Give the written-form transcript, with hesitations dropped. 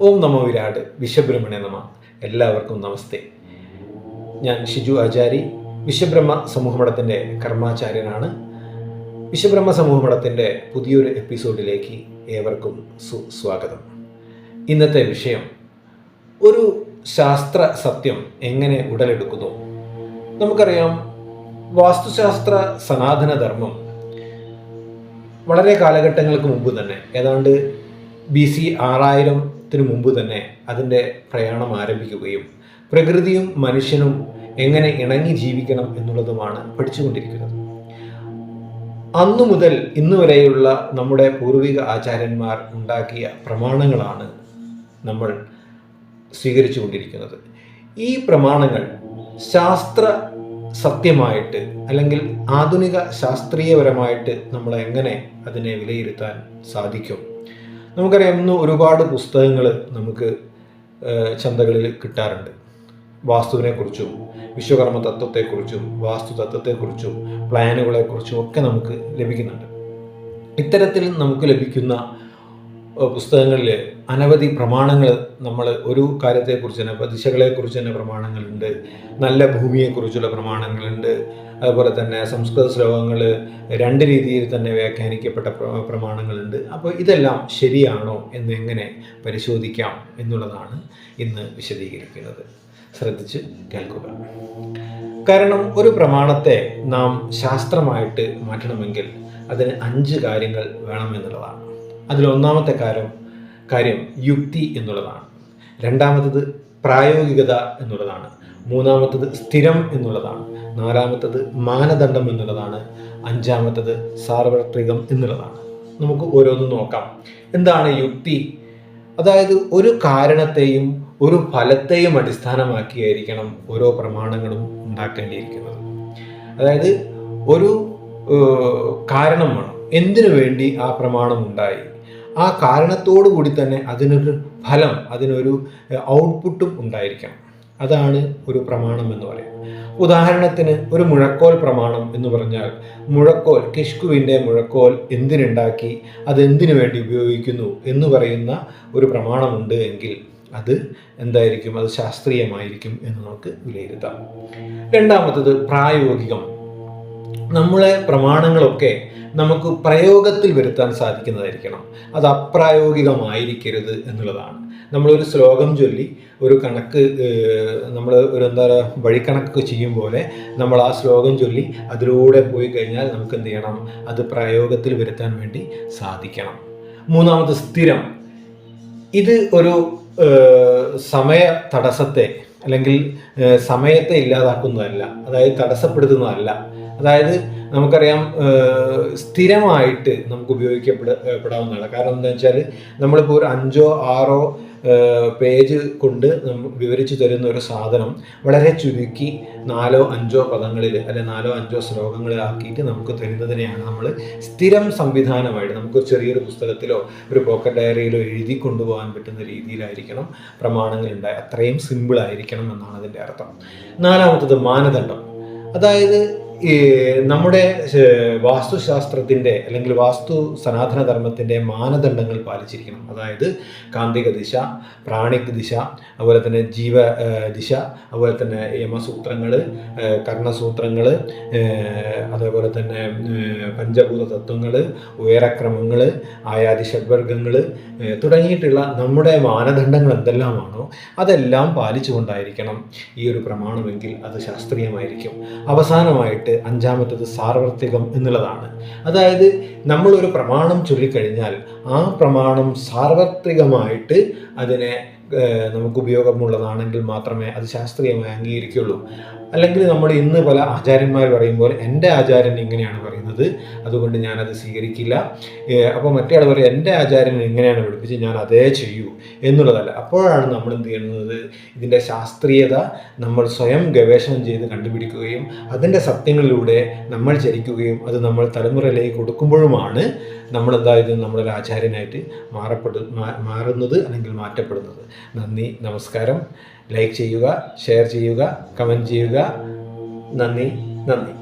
ഓം നമോ വിരാട് വിശ്വബ്രഹ്മണേ നമ. എല്ലാവർക്കും നമസ്തേ. ഞാൻ ഷിജു ആചാരി, വിശ്വബ്രഹ്മ സമൂഹമഠത്തിൻ്റെ കർമാചാര്യനാണ്. വിശ്വബ്രഹ്മ സമൂഹമഠത്തിൻ്റെ പുതിയൊരു എപ്പിസോഡിലേക്ക് ഏവർക്കും സുസ്വാഗതം. ഇന്നത്തെ വിഷയം ഒരു ശാസ്ത്ര സത്യം എങ്ങനെ ഉടലെടുക്കുന്നു. നമുക്കറിയാം, വാസ്തുശാസ്ത്ര സനാതന ധർമ്മം വളരെ കാലഘട്ടങ്ങൾക്ക് മുമ്പ് തന്നെ, ഏതാണ്ട് BC 6000 മുമ്പ് തന്നെ അതിൻ്റെ പ്രയാണം ആരംഭിക്കുകയും പ്രകൃതിയും മനുഷ്യനും എങ്ങനെ ഇണങ്ങി ജീവിക്കണം എന്നുള്ളതുമാണ് പഠിച്ചുകൊണ്ടിരിക്കുന്നത്. അന്നു മുതൽ ഇന്ന് വരെയുള്ള നമ്മുടെ പൂർവിക ആചാര്യന്മാർ ഉണ്ടാക്കിയ പ്രമാണങ്ങളാണ് നമ്മൾ സ്വീകരിച്ചു കൊണ്ടിരിക്കുന്നത്. ഈ പ്രമാണങ്ങൾ ശാസ്ത്ര സത്യമായിട്ട് അല്ലെങ്കിൽ ആധുനിക ശാസ്ത്രീയപരമായിട്ട് നമ്മൾ എങ്ങനെ അതിനെ വിലയിരുത്താൻ സാധിക്കും? നമുക്കറിയാം, ഇന്ന് ഒരുപാട് പുസ്തകങ്ങൾ നമുക്ക് ചന്തകളിൽ കിട്ടാറുണ്ട്. വാസ്തുവിനെക്കുറിച്ചും വിശ്വകർമ്മ തത്വത്തെക്കുറിച്ചും വാസ്തു തത്വത്തെക്കുറിച്ചും പ്ലാനുകളെക്കുറിച്ചും ഒക്കെ നമുക്ക് ലഭിക്കുന്നുണ്ട്. ഇത്തരത്തിൽ നമുക്ക് ലഭിക്കുന്ന പുസ്തകങ്ങളിൽ അനവധി പ്രമാണങ്ങൾ, നമ്മൾ ഒരു കാര്യത്തെക്കുറിച്ച് തന്നെ, ഇപ്പോൾ ദിശകളെക്കുറിച്ച് തന്നെ പ്രമാണങ്ങളുണ്ട്, നല്ല ഭൂമിയെക്കുറിച്ചുള്ള പ്രമാണങ്ങളുണ്ട്, അതുപോലെ തന്നെ സംസ്കൃത ശ്ലോകങ്ങൾ 2 രീതിയിൽ തന്നെ വ്യാഖ്യാനിക്കപ്പെട്ട പ്രമാണങ്ങളുണ്ട്. അപ്പോൾ ഇതെല്ലാം ശരിയാണോ എന്നെങ്ങനെ പരിശോധിക്കാം എന്നുള്ളതാണ് ഇന്ന് വിശദീകരിക്കുന്നത്. ശ്രദ്ധിച്ച് കേൾക്കുക. കാരണം ഒരു പ്രമാണത്തെ നാം ശാസ്ത്രമായിട്ട് മാറ്റണമെങ്കിൽ അതിന് 5 കാര്യങ്ങൾ വേണമെന്നുള്ളതാണ്. അതിലൊന്നാമത്തെ കാര്യം യുക്തി എന്നുള്ളതാണ്. രണ്ടാമത്തത് പ്രായോഗികത എന്നുള്ളതാണ്. മൂന്നാമത്തത് സ്ഥിരം എന്നുള്ളതാണ്. നാലാമത്തത് മാനദണ്ഡം എന്നുള്ളതാണ്. അഞ്ചാമത്തത് സാർവത്രികം എന്നുള്ളതാണ്. നമുക്ക് ഓരോന്നും നോക്കാം. എന്താണ് യുക്തി? അതായത് ഒരു കാരണത്തെയും ഒരു ഫലത്തെയും അടിസ്ഥാനമാക്കിയായിരിക്കണം ഓരോ പ്രമാണങ്ങളും ഉണ്ടാക്കേണ്ടിയിരിക്കുന്നത്. അതായത് ഒരു കാരണം വേണം, എന്തിനു വേണ്ടി ആ പ്രമാണം ഉണ്ടായി, ആ കാരണത്തോടു കൂടി തന്നെ അതിനൊരു ഫലം, അതിനൊരു ഔട്ട്പുട്ടും ഉണ്ടായിരിക്കണം. അതാണ് ഒരു പ്രമാണം എന്ന് പറയുന്നത്. ഉദാഹരണത്തിന് ഒരു മുഴക്കോൽ പ്രമാണം എന്ന് പറഞ്ഞാൽ, മുഴക്കോൽ, കിഷ്കുവിൻ്റെ മുഴക്കോൽ എന്തിനുണ്ടാക്കി, അതെന്തിനു വേണ്ടി ഉപയോഗിക്കുന്നു എന്ന് പറയുന്ന ഒരു പ്രമാണമുണ്ട് എങ്കിൽ അത് എന്തായിരിക്കും? അത് ശാസ്ത്രീയമായിരിക്കും എന്ന് നമുക്ക് വിലയിരുത്താം. രണ്ടാമത്തത് പ്രായോഗികം. നമ്മളെ പ്രമാണങ്ങളൊക്കെ നമുക്ക് പ്രയോഗത്തിൽ വരുത്താൻ സാധിക്കുന്നതായിരിക്കണം. അത് അപ്രായോഗികമായിരിക്കരുത് എന്നുള്ളതാണ്. നമ്മളൊരു ശ്ലോകം ചൊല്ലി ഒരു കണക്ക്, നമ്മൾ ഒരു വഴിക്കണക്ക് ചെയ്യും പോലെ നമ്മൾ ആ ശ്ലോകം ചൊല്ലി അതിലൂടെ പോയി കഴിഞ്ഞാൽ നമുക്ക് എന്ത് ചെയ്യണം? അത് പ്രയോഗത്തിൽ വരുത്താൻ വേണ്ടി സാധിക്കണം. മൂന്നാമത് സ്ഥിരം. ഇത് ഒരു സമയ തടസ്സത്തെ അല്ലെങ്കിൽ സമയത്തെ ഇല്ലാതാക്കുന്നതല്ല, അതായത് തടസ്സപ്പെടുത്തുന്നതല്ല. അതായത് നമുക്കറിയാം, സ്ഥിരമായിട്ട് നമുക്ക് ഉപയോഗിക്കപ്പെടാവുന്നതാണ്. കാരണം എന്താ വെച്ചാൽ, നമ്മളിപ്പോൾ ഒരു 5 or 6 പേജ് കൊണ്ട് വിവരിച്ചു തരുന്ന ഒരു സാധനം വളരെ ചുരുക്കി 4 or 5 പദങ്ങളിൽ അല്ലെങ്കിൽ 4 or 5 ശ്ലോകങ്ങളിലാക്കിയിട്ട് നമുക്ക് തരുന്നതിനെയാണ് നമ്മൾ സ്ഥിരം സംവിധാനമായിട്ട്, നമുക്ക് ചെറിയൊരു പുസ്തകത്തിലോ ഒരു പോക്കറ്റ് ഡയറിയിലോ എഴുതി കൊണ്ടുപോകാൻ പറ്റുന്ന രീതിയിലായിരിക്കണം പ്രമാണങ്ങൾ ഉണ്ടായി. അത്രയും സിമ്പിൾ ആയിരിക്കണം എന്നാണ് അതിൻ്റെ അർത്ഥം. നാലാമത്തത് മാനദണ്ഡം. അതായത് നമ്മുടെ വാസ്തുശാസ്ത്രത്തിൻ്റെ അല്ലെങ്കിൽ വാസ്തു സനാതന ധർമ്മത്തിൻ്റെ മാനദണ്ഡങ്ങൾ പാലിച്ചിരിക്കണം. അതായത് കാന്തിക ദിശ, പ്രാണിക് ദിശ, അതുപോലെ തന്നെ ജീവ ദിശ, അതുപോലെ തന്നെ യമസൂത്രങ്ങൾ, കർണസൂത്രങ്ങൾ, അതേപോലെ തന്നെ പഞ്ചഭൂത തത്വങ്ങൾ, ഉയരക്രമങ്ങൾ, ആയാതി ഷഡ്വർഗങ്ങൾ തുടങ്ങിയിട്ടുള്ള നമ്മുടെ മാനദണ്ഡങ്ങൾ എന്തെല്ലാമാണോ അതെല്ലാം പാലിച്ചുകൊണ്ടായിരിക്കണം ഈ ഒരു പ്രമാണമെങ്കിൽ അത് ശാസ്ത്രീയമായിരിക്കും. അവസാനമായിട്ട് 5ാമത്തത് സാർവത്രികം എന്നുള്ളതാണ്. അതായത് നമ്മളൊരു പ്രമാണം ചൊല്ലിക്കഴിഞ്ഞാൽ ആ പ്രമാണം സാർവത്രികമായിട്ട് അതിനെ നമുക്ക് ഉപയോഗമുള്ളതാണെങ്കിൽ മാത്രമേ അത് ശാസ്ത്രീയമായി അംഗീകരിക്കുള്ളൂ. അല്ലെങ്കിൽ നമ്മൾ ഇന്ന് പല ആചാര്യന്മാർ പറയുമ്പോൾ എൻ്റെ ആചാര്യൻ ഇങ്ങനെയാണ് പറയുന്നത്, അതുകൊണ്ട് ഞാനത് സ്വീകരിക്കില്ല. അപ്പോൾ മറ്റേ ആൾ പറയും എൻ്റെ ആചാര്യൻ എങ്ങനെയാണ് പഠിപ്പിച്ച് ഞാൻ അതേ ചെയ്യൂ എന്നുള്ളതല്ല. അപ്പോഴാണ് നമ്മൾ എന്ത് ചെയ്യുന്നത്? ഇതിൻ്റെ ശാസ്ത്രീയത നമ്മൾ സ്വയം ഗവേഷണം ചെയ്ത് കണ്ടുപിടിക്കുകയും അതിൻ്റെ സത്യങ്ങളിലൂടെ നമ്മൾ ചരിക്കുകയും അത് നമ്മൾ തലമുറയിലേക്ക് കൊടുക്കുമ്പോഴുമാണ് നമ്മൾ എന്തായാലും നമ്മളൊരു ആചാര്യനായിട്ട് മാറുന്നത് അല്ലെങ്കിൽ മാറ്റപ്പെടുന്നത്. നന്ദി, നമസ്കാരം. ലൈക്ക് ചെയ്യുക, ഷെയർ ചെയ്യുക, കമൻറ്റ് ചെയ്യുക. നന്ദി.